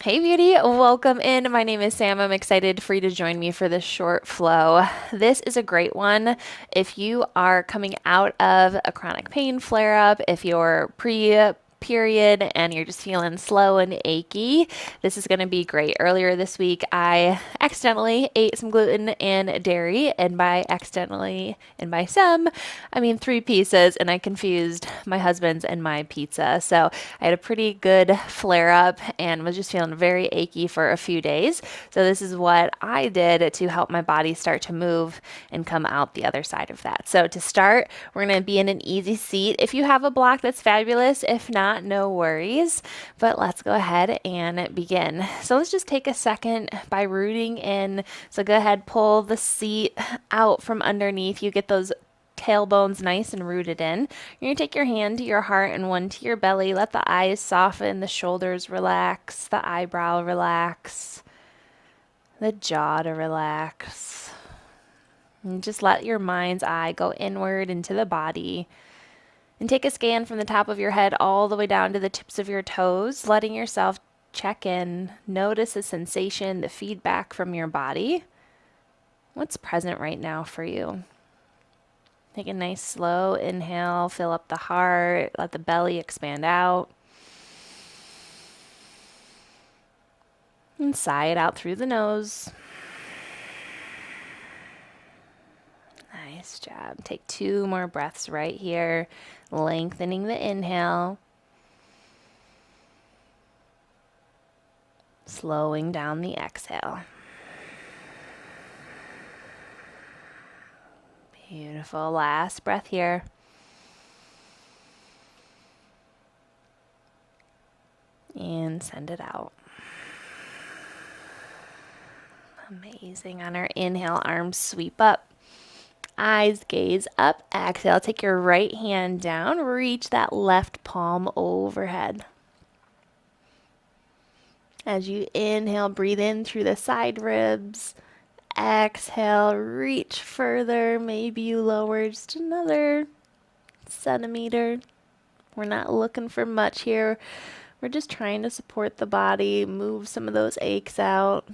Hey beauty, welcome in. My name is Sam. I'm excited for you to join me for this short flow. This is a great one if you are coming out of a chronic pain flare up, if you're pre period and you're just feeling slow and achy. This is going to be great. Earlier this week, I accidentally ate some gluten and dairy, and by accidentally and by some, I mean 3 pieces, and I confused my husband's and my pizza. So I had a pretty good flare up and was just feeling very achy for a few days. So this is what I did to help my body start to move and come out the other side of that. So to start, we're going to be in an easy seat. If you have a block, that's fabulous. If not, no worries. But let's go ahead and begin. So let's just take a second by rooting in. So go ahead, pull the seat out from underneath. You get those tailbones nice and rooted in. You're going to take your hand to your heart and one to your belly. Let the eyes soften, the shoulders relax, the eyebrow relax, the jaw to relax. And just let your mind's eye go inward into the body. And take a scan from the top of your head all the way down to the tips of your toes, letting yourself check in. Notice the sensation, the feedback from your body. What's present right now for you? Take a nice slow inhale, fill up the heart, let the belly expand out. And sigh it out through the nose. Nice job. Take 2 more breaths right here, lengthening the inhale, slowing down the exhale. Beautiful. Last breath here. And send it out. Amazing. On our inhale, arms sweep up. Eyes gaze up. Exhale. Take your right hand down. Reach that left palm overhead. As you inhale, breathe in through the side ribs. Exhale, reach further. Maybe you lower just another centimeter. We're not looking for much here. We're just trying to support the body, move some of those aches out.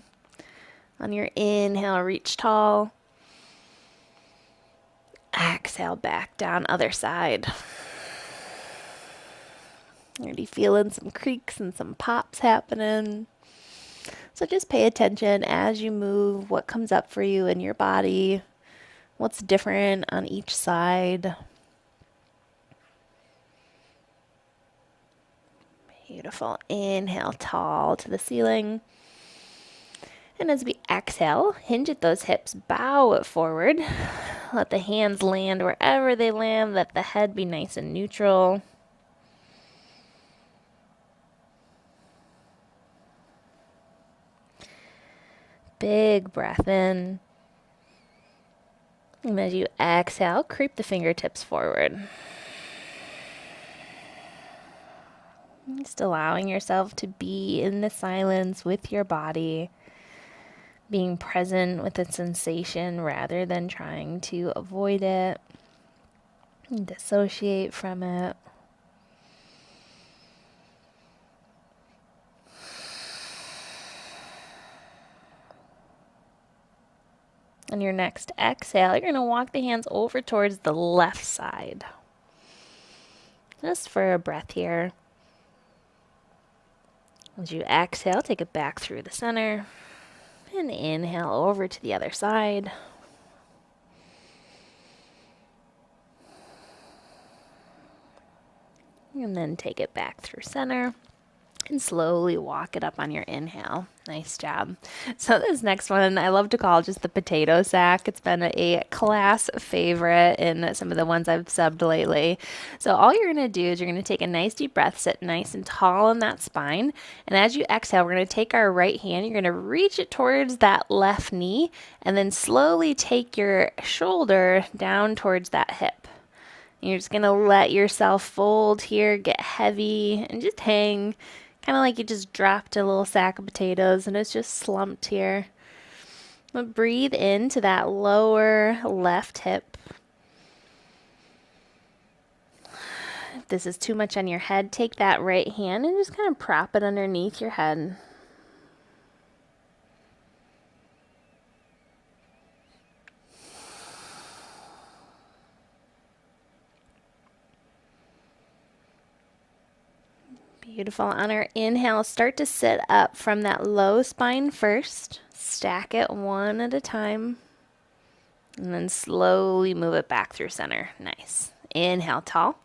On your inhale, reach tall. Exhale, back down, other side. You're already feeling some creaks and some pops happening. So just pay attention as you move, what comes up for you in your body, what's different on each side. Beautiful. Inhale, tall to the ceiling. And as we exhale, hinge at those hips, bow it forward. Let the hands land wherever they land. Let the head be nice and neutral. Big breath in. And as you exhale, creep the fingertips forward. Just allowing yourself to be in the silence with your body, being present with the sensation rather than trying to avoid it and dissociate from it. On your next exhale, you're going to walk the hands over towards the left side. Just for a breath here. As you exhale, take it back through the center. And inhale over to the other side. And then take it back through center. And slowly walk it up on your inhale. Nice job. So this next one I love to call just the potato sack. It's been a class favorite in some of the ones I've subbed lately. So all you're going to do is you're going to take a nice deep breath, sit nice and tall in that spine. And as you exhale, we're going to take our right hand, you're going to reach it towards that left knee, and then slowly take your shoulder down towards that hip. And you're just going to let yourself fold here, get heavy, and just hang. Kind of like you just dropped a little sack of potatoes and it's just slumped here. But breathe into that lower left hip. If this is too much on your head, take that right hand and just kind of prop it underneath your head. Beautiful. On our inhale, start to sit up from that low spine first. Stack it one at a time. And then slowly move it back through center. Nice. Inhale, tall.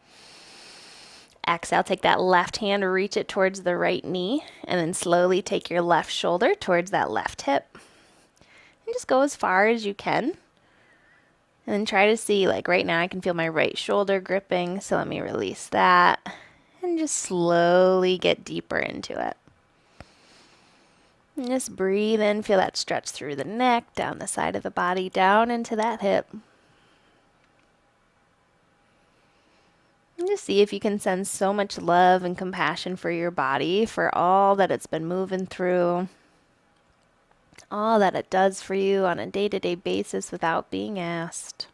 Exhale, take that left hand, reach it towards the right knee, and then slowly take your left shoulder towards that left hip. And just go as far as you can. And then try to see, like right now, I can feel my right shoulder gripping, so let me release that. And just slowly get deeper into it. And just breathe in, feel that stretch through the neck, down the side of the body, down into that hip. And just see if you can send so much love and compassion for your body, for all that it's been moving through, all that it does for you on a day-to-day basis without being asked.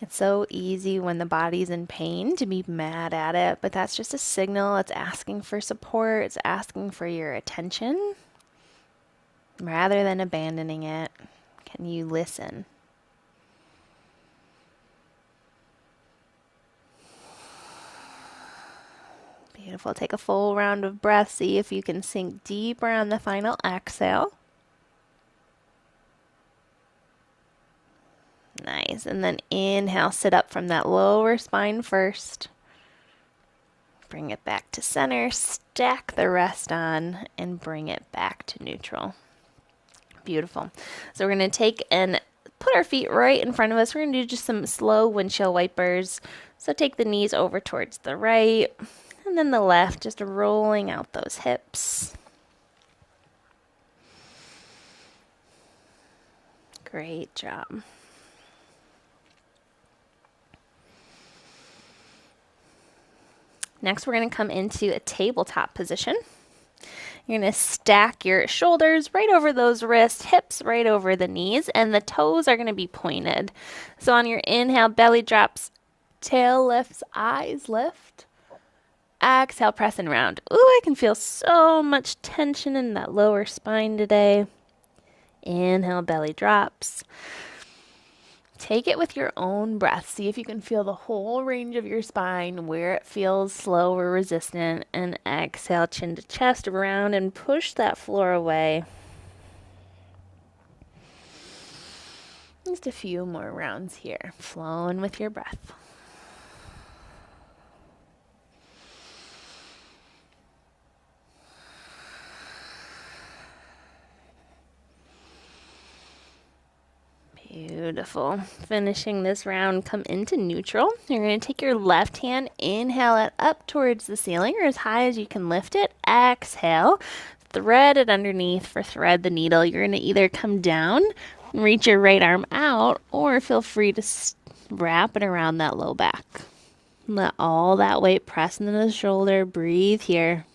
It's so easy when the body's in pain to be mad at it, but that's just a signal. It's asking for support. It's asking for your attention. Rather than abandoning it, can you listen? Beautiful. Take a full round of breath. See if you can sink deeper on the final exhale. Nice. And then inhale, sit up from that lower spine first. Bring it back to center. Stack the rest on and bring it back to neutral. Beautiful. So we're going to take and put our feet right in front of us. We're going to do just some slow windshield wipers. So take the knees over towards the right. And then the left, just rolling out those hips. Great job. Next, we're going to come into a tabletop position. You're going to stack your shoulders right over those wrists, hips right over the knees, and the toes are going to be pointed. So on your inhale, belly drops, tail lifts, eyes lift. Exhale, press and round. Ooh, I can feel so much tension in that lower spine today. Inhale, belly drops. Take it with your own breath. See if you can feel the whole range of your spine, where it feels slow or resistant. And exhale, chin to chest, round and push that floor away. Just a few more rounds here, flowing with your breath. Beautiful. Finishing this round, come into neutral. You're going to take your left hand, inhale it up towards the ceiling or as high as you can lift it. Exhale, thread it underneath for thread the needle. You're going to either come down and reach your right arm out, or feel free to wrap it around that low back. Let all that weight press into the shoulder. Breathe here.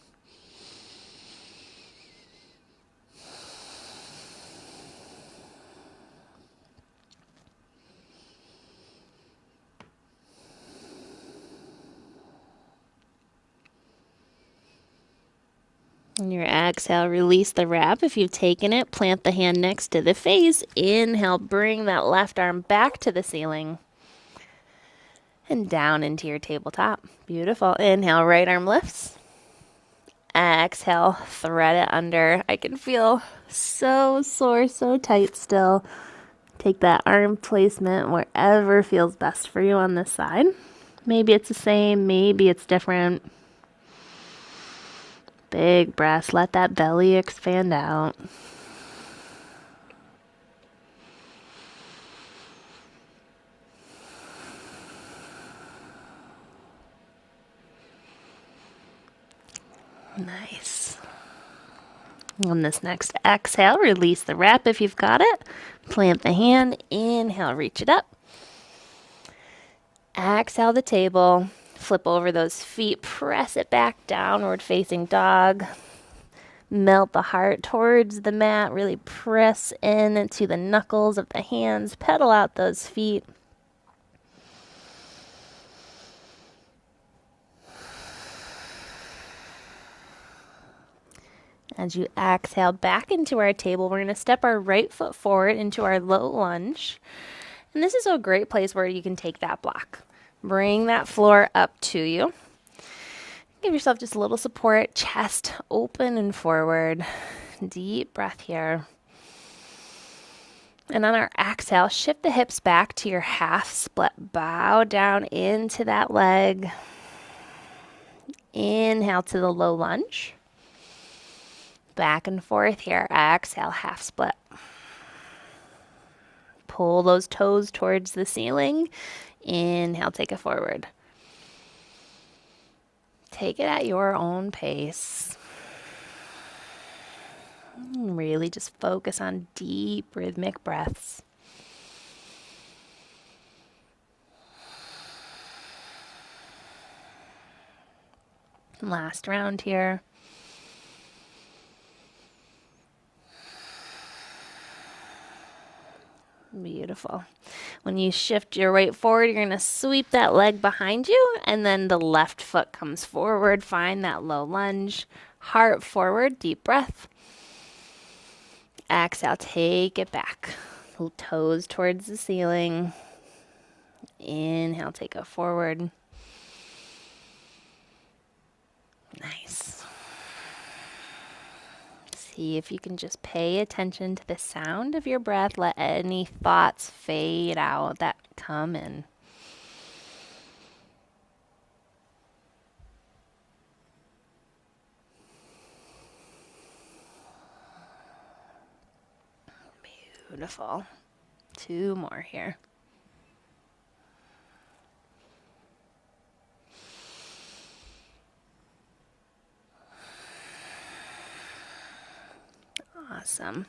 On your exhale, release the wrap. If you've taken it, plant the hand next to the face. Inhale, bring that left arm back to the ceiling. And down into your tabletop. Beautiful. Inhale, right arm lifts. Exhale, thread it under. I can feel so sore, so tight still. Take that arm placement wherever feels best for you on this side. Maybe it's the same, maybe it's different. Big breaths. Let that belly expand out. Nice. On this next exhale, release the wrap if you've got it. Plant the hand. Inhale, reach it up. Exhale the table. Flip over those feet, press it back, downward facing dog. Melt the heart towards the mat, really press in into the knuckles of the hands, pedal out those feet. As you exhale back into our table, we're going to step our right foot forward into our low lunge. And this is a great place where you can take that block. Bring that floor up to you. Give yourself just a little support, chest open and forward. Deep breath here. And on our exhale, shift the hips back to your half split. Bow down into that leg. Inhale to the low lunge. Back and forth here. Exhale, half split. Pull those toes towards the ceiling. Inhale, take it forward. Take it at your own pace. Really just focus on deep rhythmic breaths. Last round here. Beautiful. When you shift your weight forward, you're going to sweep that leg behind you, and then the left foot comes forward. Find that low lunge. Heart forward, deep breath. Exhale, take it back. Toes towards the ceiling. Inhale, take it forward. Nice. See if you can just pay attention to the sound of your breath. Let any thoughts fade out that come in. Beautiful. 2 more here. Awesome.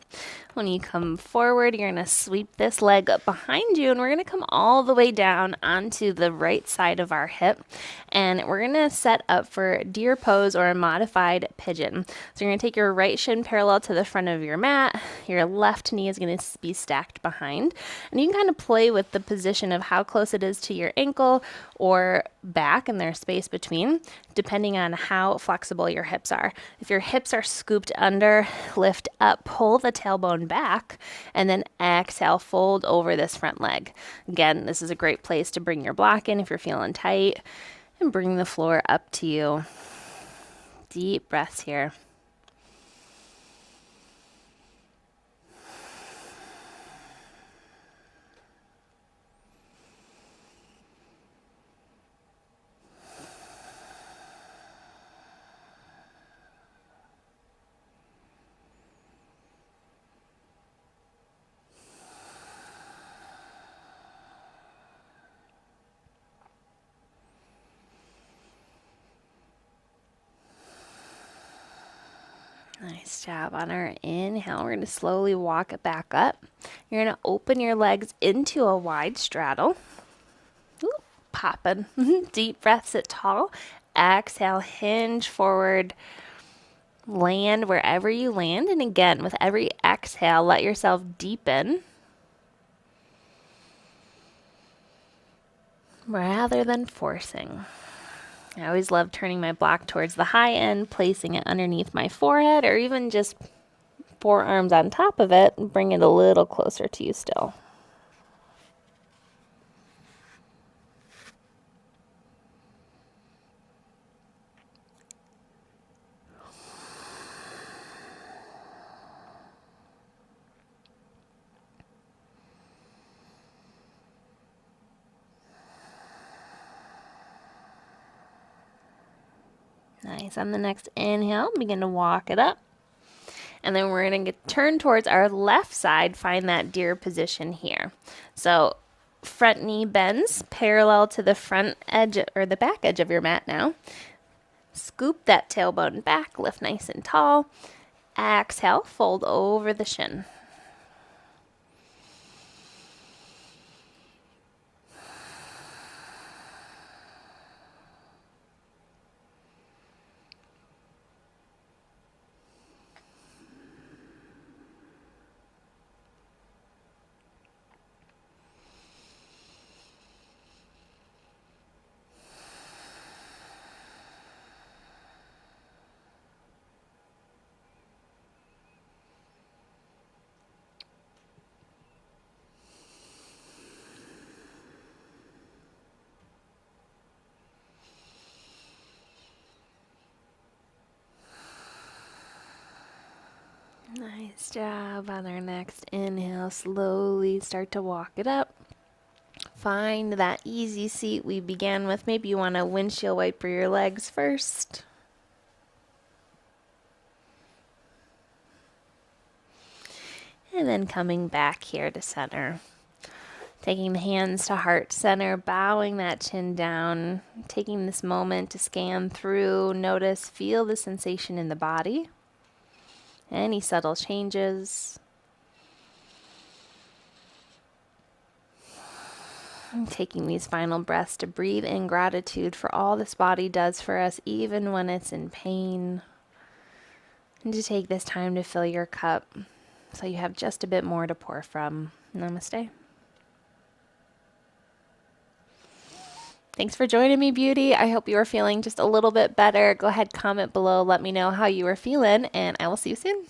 When you come forward, you're going to sweep this leg up behind you, and we're going to come all the way down onto the right side of our hip, and we're going to set up for deer pose or a modified pigeon. So you're going to take your right shin parallel to the front of your mat. Your left knee is going to be stacked behind, and you can kind of play with the position of how close it is to your ankle or back, and there's space between, depending on how flexible your hips are. If your hips are scooped under, lift up, pull the tailbone back, and then exhale, fold over this front leg. Again, this is a great place to bring your block in if you're feeling tight, and bring the floor up to you. Deep breaths here. Nice job. On our inhale, we're going to slowly walk it back up. You're going to open your legs into a wide straddle. Ooh, popping. Deep breath, sit tall. Exhale, hinge forward. Land wherever you land. And again, with every exhale, let yourself deepen rather than forcing. I always love turning my block towards the high end, placing it underneath my forehead, or even just forearms on top of it and bring it a little closer to you still. Nice. On the next inhale, begin to walk it up. And then we're going to turn towards our left side, find that deer position here. So front knee bends parallel to the front edge or the back edge of your mat now. Scoop that tailbone back, lift nice and tall. Exhale, fold over the shin. Nice job. On our next inhale, slowly start to walk it up. Find that easy seat we began with. Maybe you want to windshield wiper your legs first. And then coming back here to center. Taking the hands to heart center, bowing that chin down, taking this moment to scan through, notice, feel the sensation in the body, any subtle changes. And taking these final breaths to breathe in gratitude for all this body does for us, even when it's in pain. And to take this time to fill your cup so you have just a bit more to pour from. Namaste. Thanks for joining me, beauty. I hope you are feeling just a little bit better. Go ahead, comment below. Let me know how you are feeling, and I will see you soon.